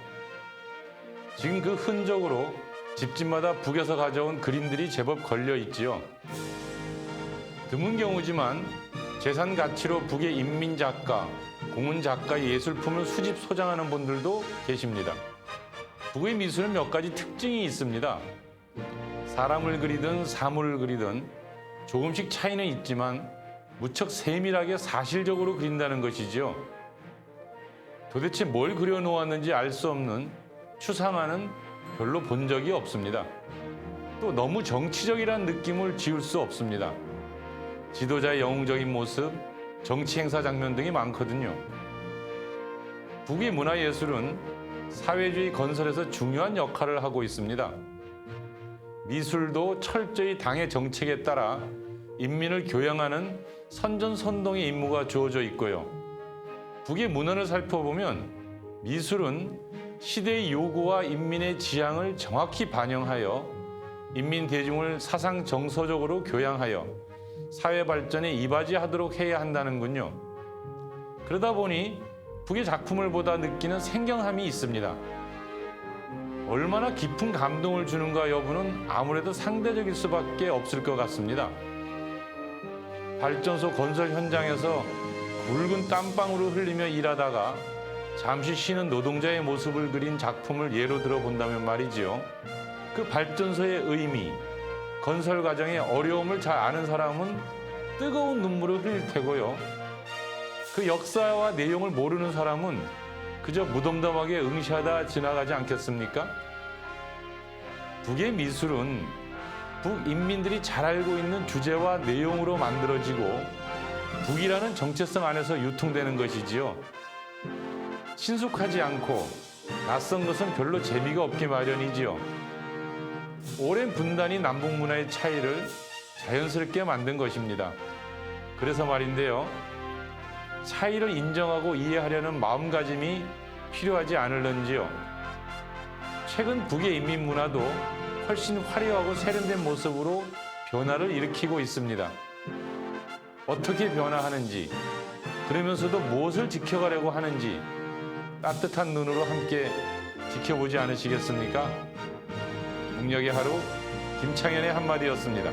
지금 그 흔적으로 집집마다 북에서 가져온 그림들이 제법 걸려 있지요. 드문 경우지만 재산 가치로 북의 인민 작가, 공은 작가의 예술품을 수집 소장하는 분들도 계십니다. 북의 미술은 몇 가지 특징이 있습니다. 사람을 그리든 사물을 그리든 조금씩 차이는 있지만 무척 세밀하게 사실적으로 그린다는 것이지요. 도대체 뭘 그려놓았는지 알 수 없는 추상화는 별로 본 적이 없습니다. 또 너무 정치적이라는 느낌을 지울 수 없습니다. 지도자의 영웅적인 모습, 정치 행사 장면 등이 많거든요. 북의 문화예술은 사회주의 건설에서 중요한 역할을 하고 있습니다. 미술도 철저히 당의 정책에 따라 인민을 교양하는 선전선동의 임무가 주어져 있고요. 북의 문헌을 살펴보면 미술은 시대의 요구와 인민의 지향을 정확히 반영하여 인민 대중을 사상 정서적으로 교양하여 사회 발전에 이바지하도록 해야 한다는군요. 그러다 보니 북의 작품을 보다 느끼는 생경함이 있습니다. 얼마나 깊은 감동을 주는가 여부는 아무래도 상대적일 수밖에 없을 것 같습니다. 발전소 건설 현장에서 굵은 땀방울을 흘리며 일하다가 잠시 쉬는 노동자의 모습을 그린 작품을 예로 들어본다면 말이지요. 그 발전소의 의미, 건설 과정의 어려움을 잘 아는 사람은 뜨거운 눈물을 흘릴 테고요. 그 역사와 내용을 모르는 사람은 그저 무덤덤하게 응시하다 지나가지 않겠습니까? 북의 미술은 북인민들이 잘 알고 있는 주제와 내용으로 만들어지고 북이라는 정체성 안에서 유통되는 것이지요. 친숙하지 않고 낯선 것은 별로 재미가 없기 마련이지요. 오랜 분단이 남북 문화의 차이를 자연스럽게 만든 것입니다. 그래서 말인데요. 차이를 인정하고 이해하려는 마음가짐이 필요하지 않을런지요. 최근 북의 인민 문화도 훨씬 화려하고 세련된 모습으로 변화를 일으키고 있습니다. 어떻게 변화하는지, 그러면서도 무엇을 지켜가려고 하는지 따뜻한 눈으로 함께 지켜보지 않으시겠습니까? 북녘의 하루, 김창현의 한마디였습니다.